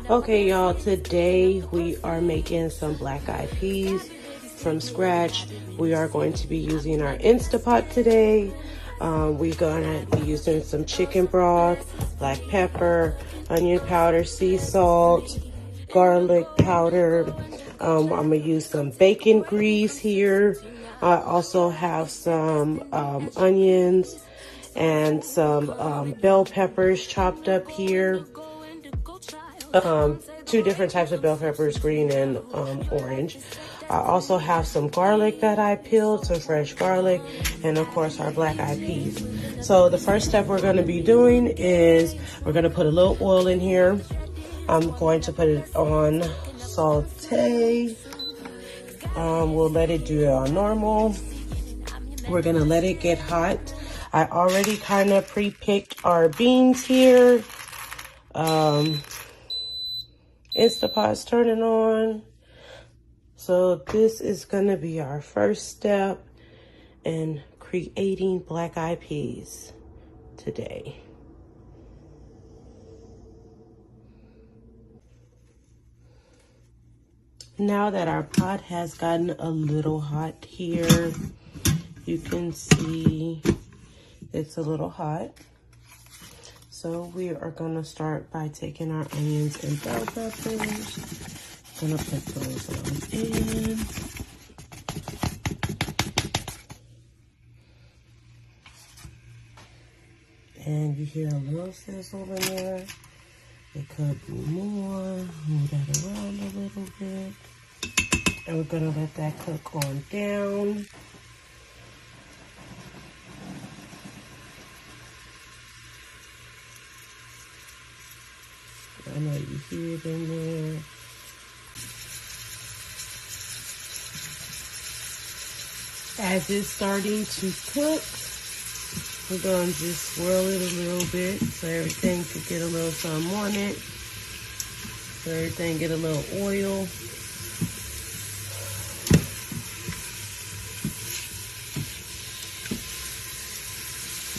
Okay, y'all, today we are making some black eyed peas from scratch. We are going to be using our Instapot today. We're gonna be using some chicken broth, black pepper, onion powder, sea salt, garlic powder. I'm gonna use some bacon grease here. I also have some onions and some bell peppers chopped up here. Two different types of bell peppers, green and orange. I also have some garlic that I peeled, some fresh garlic, and of course our black eyed peas. So the first step we're going to be doing is we're going to put a little oil in here. I'm going to put it on saute. We'll let it do it on normal. We're going to let it get hot. I already kind of pre-picked our beans here. Instapot's turning on. So this is gonna be our first step in creating black eyed peas today. Now that our pot has gotten a little hot here, you can see it's a little hot. So we are gonna start by taking our onions and bell peppers. Gonna put those on in. And you hear a little sizzle in there. It could be more. Move that around a little bit. And we're gonna let that cook on down. I know you hear it in there. As it's starting to cook, we're going to just swirl it a little bit so everything could get a little something on it. So everything get a little oil.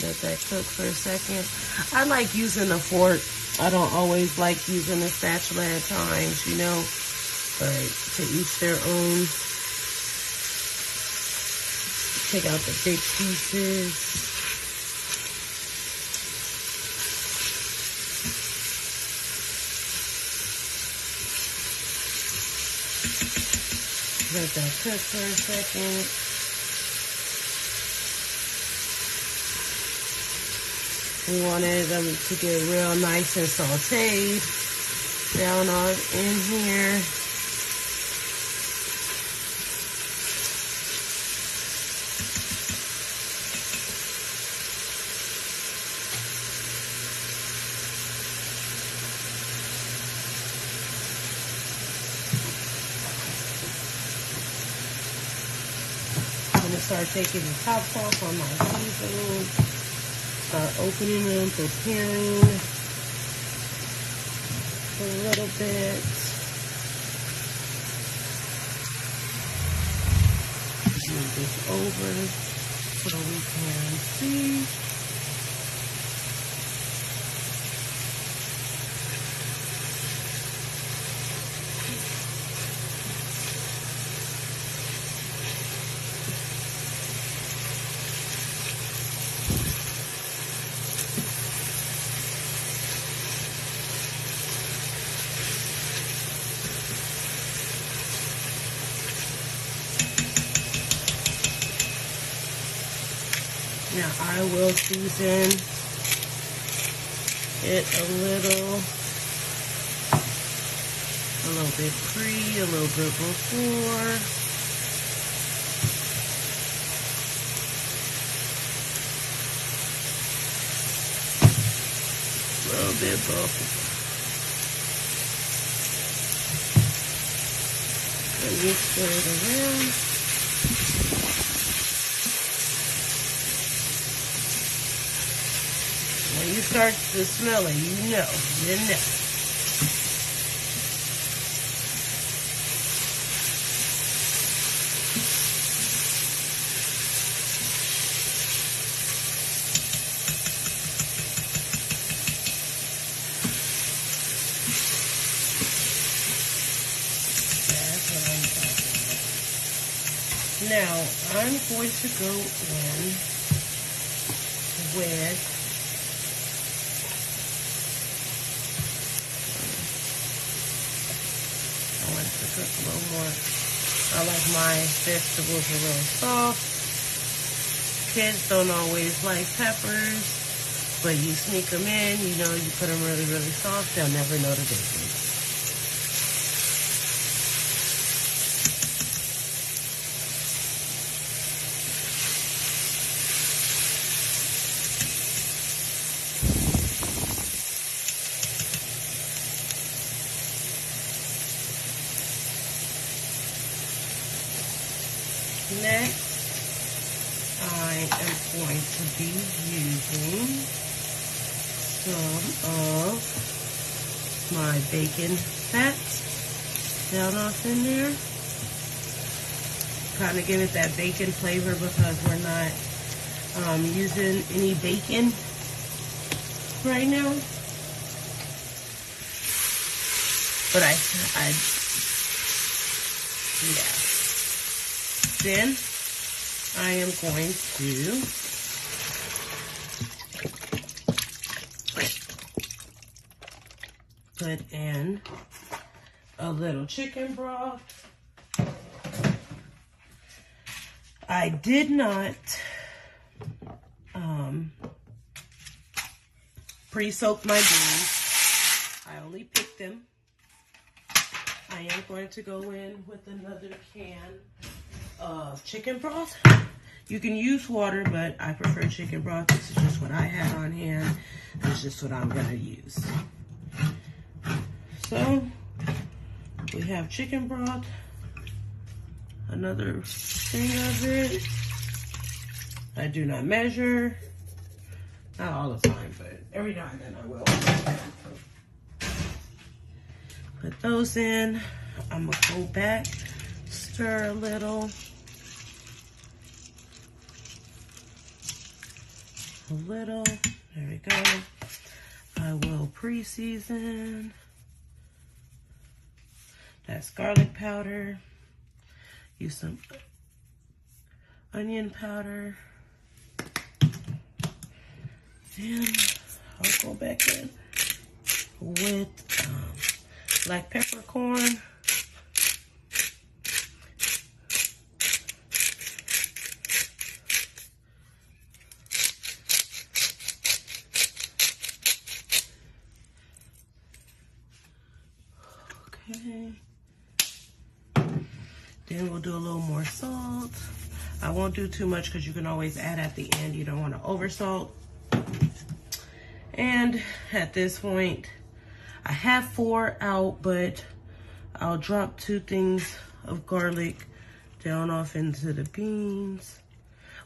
Let that cook for a second. I like using a fork. I don't always like using a spatula at times, you know, but to each their own. Take out the big pieces. Let that cook for a second. We wanted them to get real nice and sauteed down on in here. Start taking the tops off on my seafood. Start opening them, preparing a little bit. Move this over so we can see. Now I will season it a little bit pre, a little bit before. A little bit before. And you stir it around. When you start to smell it, you know. Now, I'm going to go in with I want to cook a little more. I like my vegetables a little soft. Kids don't always like peppers, but you sneak them in, you know, you put them really, really soft, they'll never know the difference. Next, I am going to be using some of my bacon fat down off in there. Kind of give it that bacon flavor because we're not using any bacon right now. But yeah. Then I am going to put in a little chicken broth. I did not pre-soak my beans. I only picked them. I am going to go in with another can of chicken broth. You can use water, but I prefer chicken broth. This is just what I had on hand. This is just what I'm gonna use. So we have chicken broth, another thing of it. I do not measure, not all the time, but every now and then I will. Put those in. I'm gonna go back, stir a little. There we go. I will pre-season. That's garlic powder. Use some onion powder. Then I'll go back in with black peppercorn. Okay. Then we'll do a little more salt. I won't do too much because you can always add at the end. You don't want to over salt. And at this point, I have 4 out, but I'll drop 2 things of garlic down off into the beans.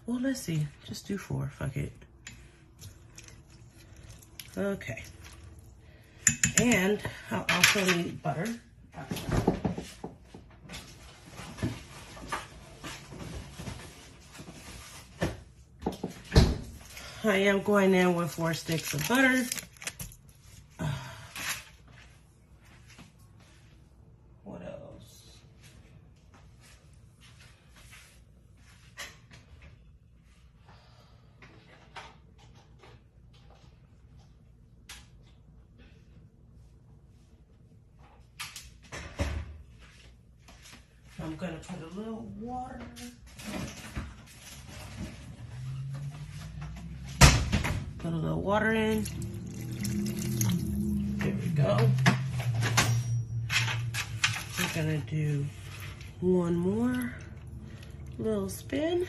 Well, let's see. Just do 4. Fuck it. Okay. And I'll also need butter. I am going in with 4 sticks of butter. What else? I'm gonna put a little water. Put a little water in. There we go. We're gonna do 1 more little spin.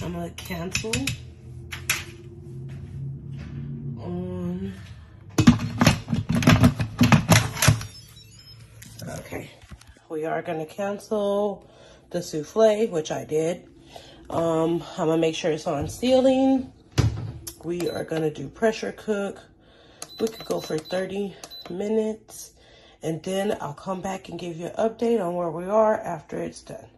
I'm gonna cancel on. Okay. We are gonna cancel the souffle, which I did. I'm gonna make sure it's on sealing. We are gonna do pressure cook. We could go for 30 minutes and then I'll come back and give you an update on where we are after it's done.